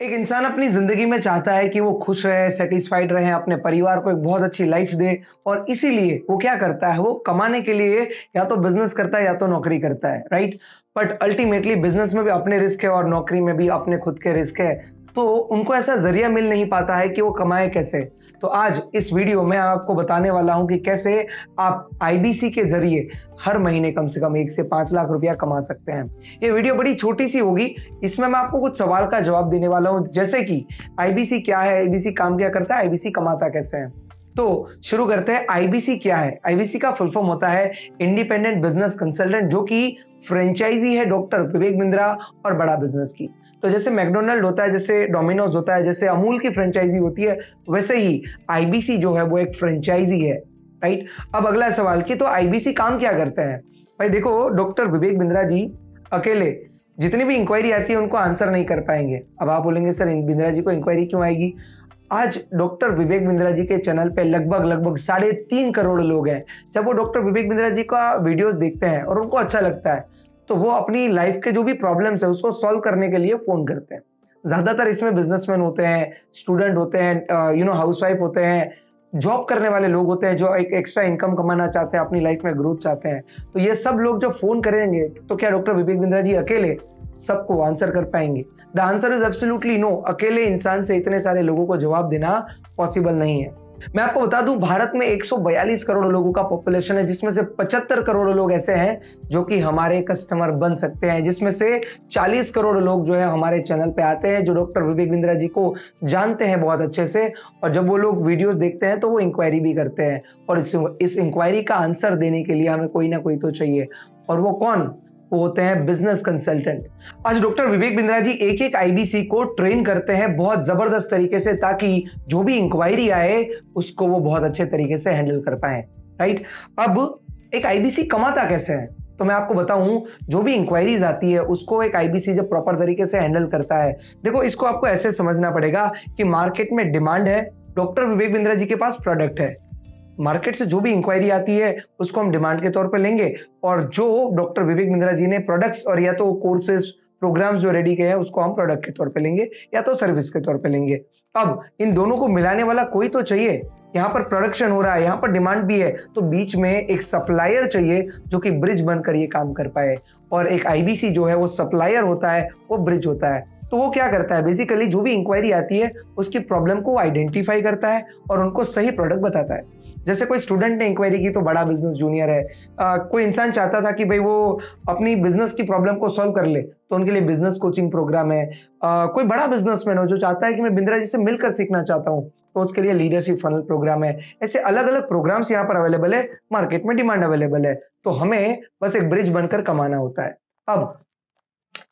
एक इंसान अपनी ज़िंदगी में चाहता है कि वो खुश रहे, सैटिस्फाइड रहे, अपने परिवार को एक बहुत अच्छी लाइफ़ दे और इसीलिए वो क्या करता है, वो कमाने के लिए या तो बिज़नेस करता है या तो नौकरी करता है, राइट? बट अल्टीमेटली बिज़नेस में भी अपने रिस्क है और नौकरी में भी अपने खुद के रिस्क है। तो उनको ऐसा ज़रिया मिल नहीं पाता है कि वो कमाएँ कैसे? तो आज इस वीडियो में आपको बताने वाला हूँ कि कैसे आप आईबीसी के ज़रिए हर महीने कम से कम 1 से 5 लाख रुपया कमा सकते हैं। ये वीडियो बड़ी छोटी-सी होगी, इसमें मैं आपको कुछ सवाल का जवाब देने वाला हूँ, जैसे कि आईबीसी क्या है? आईबीसी काम क्या करता है? आईबीसी कमाता कैसे है? तो शुरू करते हैं, आईबीसी क्या है? आईबीसी का फुल फॉर्म होता है इंडिपेंडेंट बिजनेस कंसल्टेंट, जो कि फ्रेंचाइजी है डॉक्टर विवेक बिंद्रा और बड़ा बिजनेस की। तो जैसे मैकडॉनल्ड होता है, जैसे डोमिनोज होता है, जैसे अमूल की फ्रेंचाइजी होती है, वैसे ही आईबीसी जो है वो एक फ्रेंचाइजी है, राइट? अब अगला सवाल कि तो आईबीसी काम क्या करते हैं? भाई देखो, डॉक्टर विवेक बिंद्रा जी अकेले जितनी भी इंक्वायरी आती है उनको आंसर नहीं कर पाएंगे। अब आप बोलेंगे सर बिंद्रा जी को इंक्वायरी क्यों आएगी? आज डॉक्टर विवेक बिंद्रा जी के चैनल पे लगभग 3.5 करोड़ लोग हैं। जब वो डॉक्टर विवेक बिंद्रा जी का वीडियोस देखते हैं और उनको अच्छा लगता है, तो वो अपनी लाइफ के जो भी प्रॉब्लम्स है उसको सॉल्व करने के लिए फोन करते हैं। ज्यादातर इसमें बिजनेसमैन होते हैं, स्टूडेंट होते हैं, हाउसवाइफ होते हैं, जॉब करने वाले लोग होते हैं जो एक एक्स्ट्रा इनकम कमाना चाहते हैं, अपनी लाइफ में ग्रोथ चाहते हैं। तो ये सब लोग जब फोन करेंगे तो क्या डॉक्टर विवेक बिंद्रा जी अकेले सबको आंसर कर पाएंगे? The answer is absolutely no. अकेले इंसान से इतने सारे लोगों को जवाब देना पॉसिबल नहीं है। मैं आपको बता दूं, भारत में 142 करोड़ लोगों का पॉपुलेशन है, जिसमें से 75 करोड़ लोग ऐसे हैं जो कि हमारे कस्टमर बन सकते हैं, जिसमें से 40 करोड़ लोग जो है हमारे चैनल पे आते हैं, जो डॉक्टर विवेक बिंद्रा जी को जानते हैं बहुत अच्छे से। और जब वो लोग वीडियोस देखते हैं तो वो इंक्वायरी भी करते हैं, और इस इंक्वायरी का आंसर देने के लिए हमें कोई ना कोई तो चाहिए। और वो कौन? वो होते हैं बिजनेस कंसल्टेंट। आज डॉक्टर विवेक बिंद्रा जी एक एक आईबीसी को ट्रेन करते हैं बहुत जबरदस्त तरीके से, ताकि जो भी इंक्वायरी आए उसको वो बहुत अच्छे तरीके से हैंडल कर पाए, राइट? अब एक आईबीसी कमाता कैसे है, तो मैं आपको बताऊं। जो भी इंक्वायरीज आती है उसको एक आईबीसी जब प्रॉपर तरीके से हैंडल करता है, देखो इसको आपको ऐसे समझना पड़ेगा कि मार्केट में डिमांड है, डॉक्टर विवेक बिंद्रा जी के पास प्रोडक्ट है। मार्केट से जो भी इंक्वायरी आती है उसको हम डिमांड के तौर पे लेंगे, और जो डॉक्टर विवेक बिंद्रा जी ने प्रोडक्ट्स और या तो कोर्सेज प्रोग्राम्स जो रेडी किए हैं उसको हम प्रोडक्ट के तौर पे लेंगे या तो सर्विस के तौर पे लेंगे। अब इन दोनों को मिलाने वाला कोई तो चाहिए। यहाँ पर प्रोडक्शन हो रहा है, यहाँ पर डिमांड भी है, तो बीच में एक सप्लायर चाहिए जो कि ब्रिज बनकर ये काम कर पाए। और एक आईबीसी जो है वो सप्लायर होता है, वो ब्रिज होता है। तो वो क्या करता है, बेसिकली जो भी इंक्वायरी आती है उसकी प्रॉब्लम को आइडेंटिफाई करता है और उनको सही प्रोडक्ट बताता है। जैसे कोई स्टूडेंट ने इंक्वायरी की तो बड़ा बिजनेस जूनियर है, कोई इंसान चाहता था कि भाई वो अपनी बिजनेस की प्रॉब्लम को सॉल्व कर ले, तो उनके लिए बिजनेस कोचिंग प्रोग्राम है। कोई बड़ा बिजनेसमैन हो जो चाहता है कि मैं बिंद्रा जी से मिलकर सीखना चाहता हूँ, तो उसके लिए लीडरशिप फनल प्रोग्राम है। ऐसे अलग अलग प्रोग्राम्स यहाँ पर अवेलेबल है, मार्केट में डिमांड अवेलेबल है, तो हमें बस एक ब्रिज बनकर कमाना होता है। अब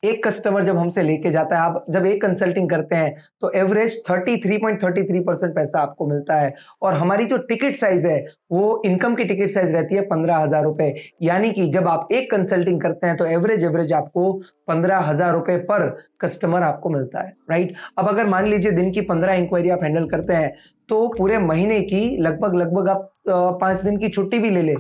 एक कस्टमर जब हमसे लेके जाता है, आप जब एक कंसल्टिंग करते हैं तो एवरेज 33.33% पैसा आपको मिलता है। और हमारी जो टिकट साइज है वो इनकम की टिकट साइज रहती है 15,000 रुपए। यानी कि जब आप एक कंसल्टिंग करते हैं तो एवरेज आपको 15,000 रुपए पर कस्टमर आपको मिलता है, राइट? अब अगर मान लीजिए दिन की 15 इंक्वायरी आप हैंडल करते हैं, तो पूरे महीने की लगभग आप 5 दिन की छुट्टी भी ले ले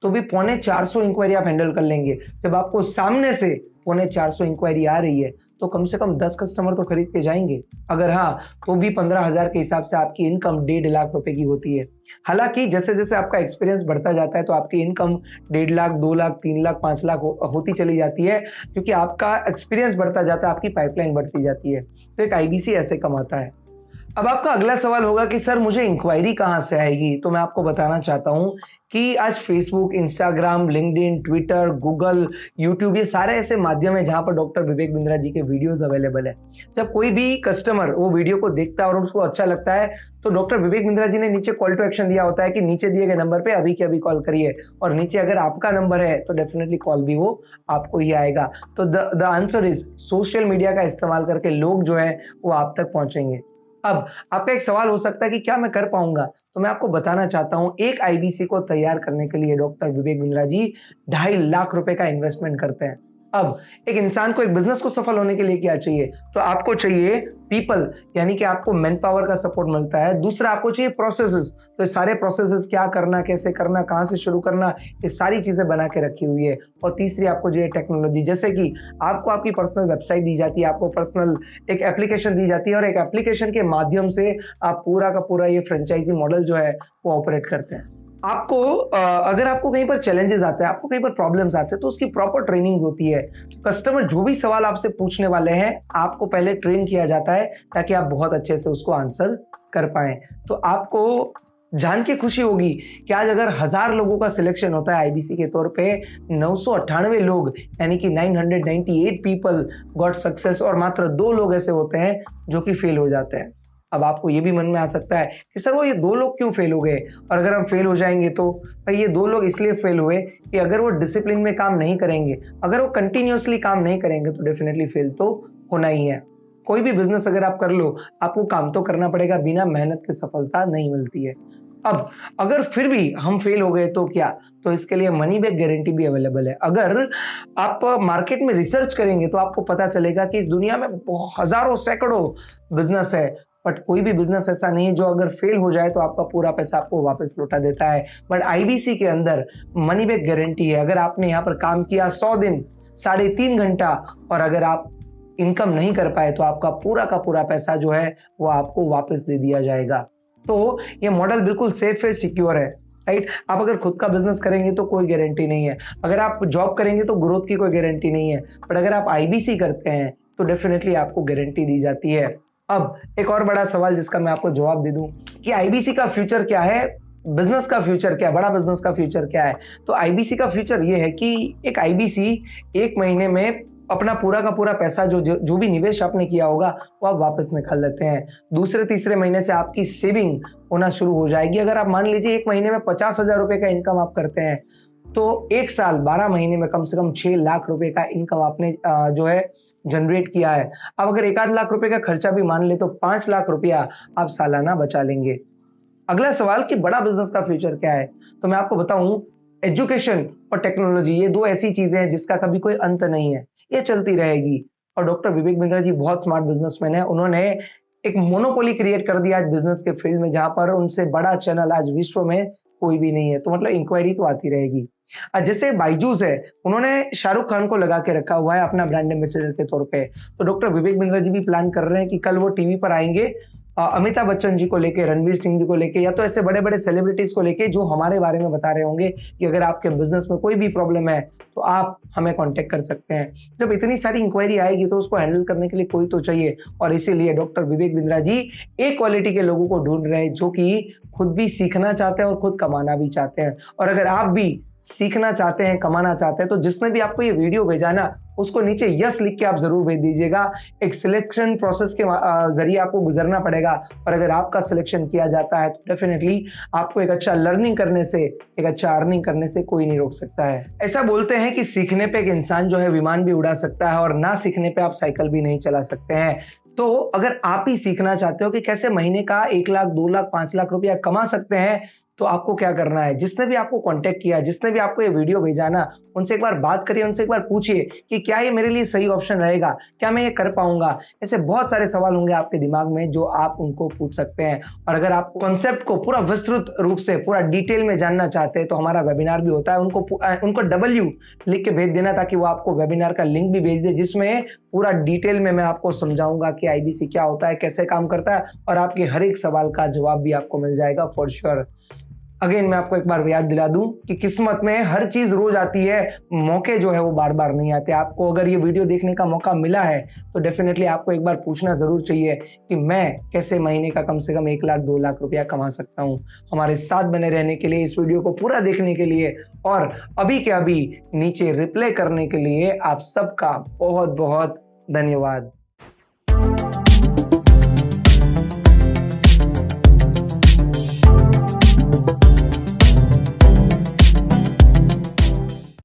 तो भी 450 इंक्वायरी आप हैंडल कर लेंगे। जब आपको सामने से 450 इंक्वायरी आ रही है तो कम से कम 10 कस्टमर तो खरीद के जाएंगे। अगर हाँ, तो भी 15,000 के हिसाब से आपकी इनकम 1.5 लाख रुपए की होती है। हालांकि जैसे जैसे आपका एक्सपीरियंस बढ़ता जाता है तो आपकी इनकम 1.5 लाख, 2 लाख, 3 लाख, 5 लाख होती चली जाती है, क्योंकि आपका एक्सपीरियंस बढ़ता जाता है, आपकी पाइपलाइन बढ़ती जाती है। तो एक आईबीसी ऐसे कमाता है। अब आपका अगला सवाल होगा कि सर मुझे इंक्वायरी कहाँ से आएगी, तो मैं आपको बताना चाहता हूँ कि आज Facebook, Instagram, LinkedIn, Twitter, Google, YouTube, ये सारे ऐसे माध्यम है जहां पर डॉक्टर विवेक बिंद्रा जी के वीडियोस अवेलेबल है। जब कोई भी कस्टमर वो वीडियो को देखता है और उसको अच्छा लगता है, तो डॉक्टर विवेक बिंद्रा जी ने नीचे कॉल टू एक्शन दिया होता है कि नीचे दिए गए नंबर पे अभी के अभी कॉल करिए, और नीचे अगर आपका नंबर है तो डेफिनेटली कॉल भी वो आपको ही आएगा। तो the answer is social media का इस्तेमाल करके लोग जो है वो आप तक पहुंचेंगे। अब आपका एक सवाल हो सकता है कि क्या मैं कर पाऊंगा, तो मैं आपको बताना चाहता हूं, एक आईबीसी को तैयार करने के लिए डॉक्टर विवेक बिंद्रा जी 2.5 लाख रुपए का इन्वेस्टमेंट करते हैं। अब एक इंसान को एक बिजनेस को सफल होने के लिए क्या चाहिए? तो आपको चाहिए पीपल, यानी कि आपको मैन पावर का सपोर्ट मिलता है। दूसरा आपको चाहिए प्रोसेसेस, तो ये सारे प्रोसेसेस क्या करना, कैसे करना, कहाँ से शुरू करना, ये सारी चीजें बना के रखी हुई है। और तीसरी आपको चाहिए टेक्नोलॉजी, जैसे कि आपको आपकी पर्सनल वेबसाइट दी जाती है, आपको पर्सनल एक एप्लीकेशन दी जाती है और एक एप्लीकेशन के माध्यम से आप पूरा का पूरा ये फ्रेंचाइजी मॉडल जो है वो ऑपरेट करते हैं। आपको अगर आपको कहीं पर चैलेंजेस आते हैं, आपको कहीं पर प्रॉब्लम्स आते हैं, तो उसकी प्रॉपर ट्रेनिंग्स होती है। कस्टमर जो भी सवाल आपसे पूछने वाले हैं, आपको पहले ट्रेन किया जाता है ताकि आप बहुत अच्छे से उसको आंसर कर पाएं। तो आपको जान के खुशी होगी कि आज अगर 1000 लोगों का सिलेक्शन होता है आईबीसी के तौर पे, 998 लोग यानी कि 998 पीपल गॉट सक्सेस और मात्र 2 लोग ऐसे होते हैं जो कि फेल हो जाते हैं। अब आपको ये भी मन में आ सकता है कि सर वो ये 2 लोग क्यों फेल हो गए, और अगर हम फेल हो जाएंगे तो भाई ये 2 लोग इसलिए फेल हुए कि अगर वो डिसिप्लिन में काम नहीं करेंगे, अगर वो कंटिन्यूअसली काम नहीं करेंगे तो डेफिनेटली फेल तो होना ही है। कोई भी बिजनेस अगर आप कर लो, आपको काम तो करना पड़ेगा, बिना मेहनत के सफलता नहीं मिलती है। अब अगर फिर भी हम फेल हो गए तो क्या? तो इसके लिए मनी बैक गारंटी भी अवेलेबल है। अगर आप मार्केट में रिसर्च करेंगे तो आपको पता चलेगा कि इस दुनिया में हजारों सैकड़ों बिजनेस है, बट कोई भी बिजनेस ऐसा नहीं है जो अगर फेल हो जाए तो आपका पूरा पैसा आपको वापस लौटा देता है। बट आईबीसी के अंदर मनी बैक गारंटी है। अगर आपने यहाँ पर काम किया 100 दिन 3.5 घंटा और अगर आप इनकम नहीं कर पाए तो आपका पूरा का पूरा पैसा जो है वो आपको वापस दे दिया जाएगा। तो ये मॉडल बिल्कुल सेफ है, सिक्योर है, राइट। आप अगर खुद का बिजनेस करेंगे तो कोई गारंटी नहीं है, अगर आप जॉब करेंगे तो ग्रोथ की कोई गारंटी नहीं है, बट अगर आप आईबीसी करते हैं तो डेफिनेटली आपको गारंटी दी जाती है। अब एक और बड़ा सवाल जिसका मैं आपको जवाब दे दूं कि आईबीसी का फ्यूचर क्या है, बिजनेस का फ्यूचर क्या है, बड़ा बिजनेस का फ्यूचर क्या है। तो आईबीसी का फ्यूचर ये है कि एक आईबीसी 1 महीने में अपना पूरा का पूरा पैसा जो भी निवेश आपने किया होगा वो आप वापस निकाल लेते हैं। दूसरे तीसरे महीने से आपकी सेविंग होना शुरू हो जाएगी। अगर आप मान लीजिए 1 महीने में 50,000 रुपए का इनकम आप करते हैं तो 1 साल 12 महीने में कम से कम 6 लाख रुपए का इनकम आपने जो है जनरेट किया है। अब अगर 1 आध लाख रुपए का खर्चा भी मान ले तो 5 लाख रुपया आप सालाना बचा लेंगे। अगला सवाल कि बड़ा बिजनेस का फ्यूचर क्या है, तो मैं आपको बताऊं एजुकेशन और टेक्नोलॉजी ये 2 ऐसी चीजें हैं जिसका कभी कोई अंत नहीं है, ये चलती रहेगी। और डॉक्टर विवेक बिंद्रा जी बहुत स्मार्ट बिजनेसमैन है, उन्होंने एक मोनोपोली क्रिएट कर दिया आज बिजनेस के फील्ड में, जहां पर उनसे बड़ा चैनल आज विश्व में कोई भी नहीं है। तो मतलब इंक्वायरी तो आती रहेगी। जैसे बायजूस है, उन्होंने शाहरुख खान को लगा के रखा हुआ है अपना ब्रांड एम्बेसडर के तौर पे, तो डॉक्टर विवेक बिंद्रा जी भी प्लान कर रहे हैं कि कल वो टीवी पर आएंगे अमिताभ बच्चन जी को लेके, रणवीर सिंह जी को लेके, या तो ऐसे बड़े बड़े सेलिब्रिटीज को लेके जो हमारे बारे में बता रहे होंगे कि अगर आपके बिजनेस में कोई भी प्रॉब्लम है तो आप हमें कांटेक्ट कर सकते हैं। जब इतनी सारी इंक्वायरी आएगी तो उसको हैंडल करने के लिए कोई तो चाहिए, और इसीलिए डॉक्टर विवेक बिंद्रा जी एक क्वालिटी के लोगों को ढूंढ रहे हैं जो कि खुद भी सीखना चाहते हैं और खुद कमाना भी चाहते हैं। और अगर आप भी सीखना चाहते हैं, कमाना चाहते हैं, तो जिसने भी आपको ये वीडियो भेजा ना उसको नीचे यस लिख के आप जरूर भेज दीजिएगा। एक सिलेक्शन प्रोसेस के जरिए आपको गुजरना पड़ेगा, और अगर आपका सिलेक्शन किया जाता है तो डेफिनेटली आपको एक अच्छा लर्निंग करने से, एक अच्छा अर्निंग करने से कोई नहीं रोक सकता है। ऐसा बोलते हैं कि सीखने पे एक इंसान जो है विमान भी उड़ा सकता है और ना सीखने पे आप साइकिल भी नहीं चला सकते हैं। तो अगर आप ही सीखना चाहते हो कि कैसे महीने का 1 लाख 2 लाख 5 लाख रुपया कमा सकते हैं, तो आपको क्या करना है, जिसने भी आपको कांटेक्ट किया, जिसने भी आपको ये वीडियो भेजा ना, उनसे एक बार बात करिए, उनसे एक बार पूछिए कि क्या ये मेरे लिए सही ऑप्शन रहेगा, क्या मैं ये कर पाऊंगा। ऐसे बहुत सारे सवाल होंगे आपके दिमाग में जो आप उनको पूछ सकते हैं। और अगर आप कॉन्सेप्ट को पूरा विस्तृत रूप से पूरा डिटेल में जानना चाहते हैं तो हमारा वेबिनार भी होता है, उनको W लिख के भेज देना ताकि वो आपको वेबिनार का लिंक भी भेज दे, जिसमें पूरा डिटेल में मैं आपको समझाऊंगा कि आईबीसी क्या होता है, कैसे काम करता है, और आपके हर एक सवाल का जवाब भी आपको मिल जाएगा फॉर श्योर। अगेन मैं आपको एक बार याद दिला दूं कि किस्मत में हर चीज रोज आती है, मौके जो है वो बार बार नहीं आते। आपको अगर ये वीडियो देखने का मौका मिला है तो डेफिनेटली आपको एक बार पूछना जरूर चाहिए कि मैं कैसे महीने का कम से कम 1 लाख 2 लाख रुपया कमा सकता हूं। हमारे साथ बने रहने के लिए, इस वीडियो को पूरा देखने के लिए और अभी के अभी नीचे रिप्लाई करने के लिए आप सबका बहुत बहुत धन्यवाद।